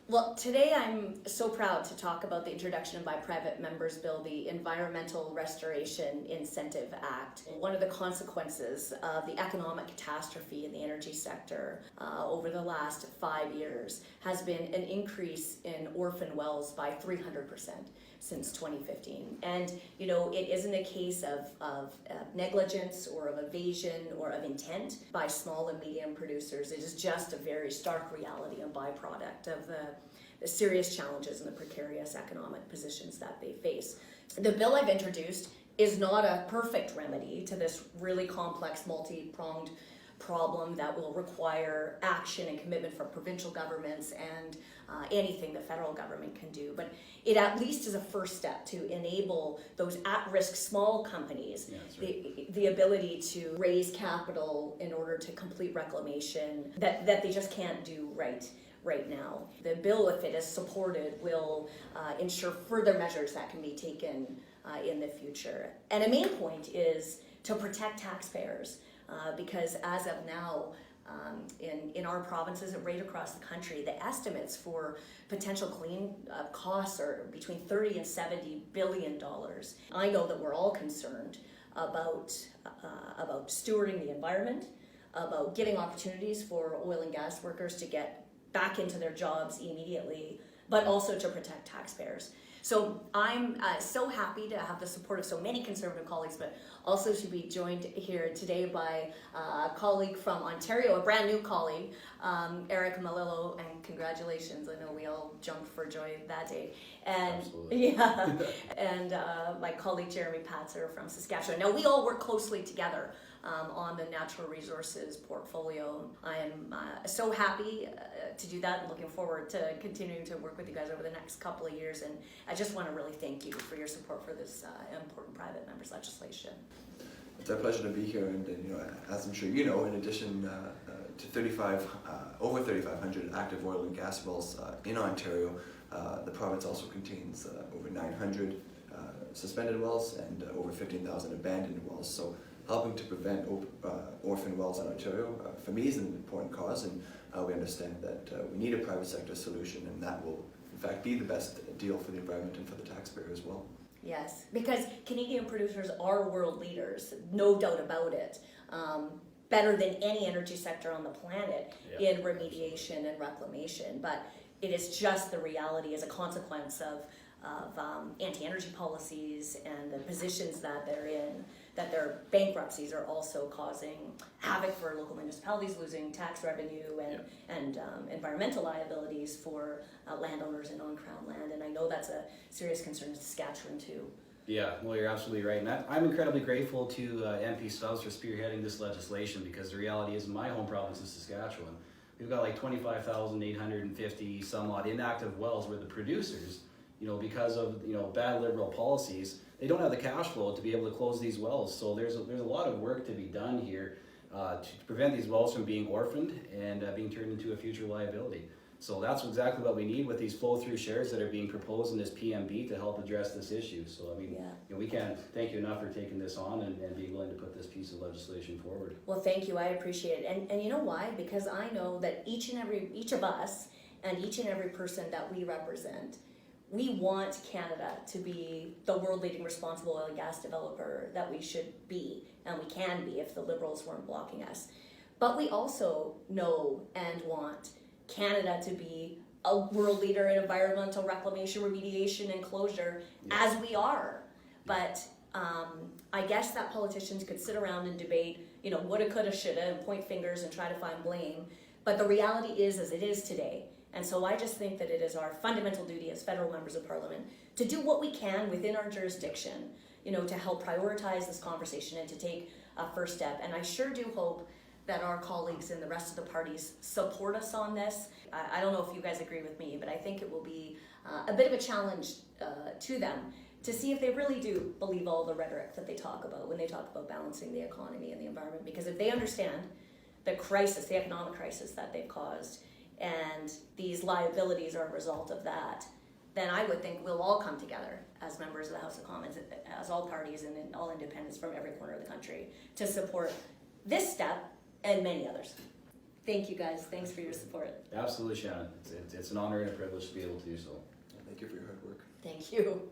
Well, today I'm so proud to talk about the introduction by private members bill, the Environmental Restoration Incentive Act. One of the consequences of the economic catastrophe in the energy sector over the last 5 years has been an increase in orphan wells by 300% since 2015. And, you know, it isn't a case of negligence or of evasion or of intent by small and medium producers. It is just a very stark reality and byproduct of the serious challenges and the precarious economic positions that they face. The bill I've introduced is not a perfect remedy to this really complex, multi-pronged problem that will require action and commitment from provincial governments and anything the federal government can do. But it at least is a first step to enable those at-risk small companies the ability to raise capital in order to complete reclamation that they just can't do right now. The bill, if it is supported, will ensure further measures that can be taken in the future. And a main point is to protect taxpayers because as of now, in our provinces and right across the country, the estimates for potential clean costs are between $30 and $70 billion. I know that we're all concerned about stewarding the environment, about giving opportunities for oil and gas workers to get back into their jobs immediately, but also to protect taxpayers. So I'm so happy to have the support of so many Conservative colleagues, but also to be joined here today by a colleague from Ontario, a brand new colleague, Eric Malillo, and congratulations. I know we all jumped for joy that day. And Absolutely. yeah, and my colleague Jeremy Patzer from Saskatchewan. Now we all work closely together on the natural resources portfolio. I am so happy to do that and looking forward to continuing to work with you guys over the next couple of years. And I just want to really thank you for your support for this important private members legislation. It's our pleasure to be here, and you know, as I'm sure you know, in addition to over 3,500 active oil and gas wells in Ontario, the province also contains over 900 suspended wells and over 15,000 abandoned wells. So helping to prevent orphan wells in Ontario, for me, is an important cause, and we understand that we need a private sector solution, and that will, in fact, be the best deal for the environment and for the taxpayer as well. Yes, because Canadian producers are world leaders, no doubt about it. Better than any energy sector on the planet in remediation and reclamation, but it is just the reality as a consequence of anti-energy policies and the positions that they're in, that their bankruptcies are also causing havoc for local municipalities, losing tax revenue and environmental liabilities for landowners in on-crown land. And I know that's a serious concern in Saskatchewan too. Yeah, well, you're absolutely right. And I'm incredibly grateful to MP Stubbs for spearheading this legislation, because the reality is in my home province of Saskatchewan, we've got like 25,850 some odd inactive wells where the producers, you know, because of, you know, bad Liberal policies, they don't have the cash flow to be able to close these wells. So there's a lot of work to be done here to prevent these wells from being orphaned and being turned into a future liability. So that's exactly what we need with these flow-through shares that are being proposed in this PMB to help address this issue. So I mean, you know, we can't thank you enough for taking this on and being willing to put this piece of legislation forward. Well, thank you. I appreciate it. And you know why? Because I know that each of us and each and every person that we represent, we want Canada to be the world-leading responsible oil and gas developer that we should be, and we can be if the Liberals weren't blocking us. But we also know and want Canada to be a world leader in environmental reclamation, remediation, and closure, as we are. But I guess that politicians could sit around and debate, you know, woulda, coulda, shoulda, and point fingers and try to find blame. But the reality is as it is today. And so I just think that it is our fundamental duty as federal members of parliament to do what we can within our jurisdiction, you know, to help prioritize this conversation and to take a first step. And I sure do hope that our colleagues in the rest of the parties support us on this. I don't know if you guys agree with me, but I think it will be a bit of a challenge to them to see if they really do believe all the rhetoric that they talk about when they talk about balancing the economy and the environment. Because if they understand the crisis, the economic crisis that they've caused, and these liabilities are a result of that, then I would think we'll all come together as members of the House of Commons, as all parties and all independents from every corner of the country, to support this step and many others. Thank you guys. Thanks for your support. Absolutely, Shannon. It's an honor and a privilege to be able to do so. Thank you for your hard work. Thank you.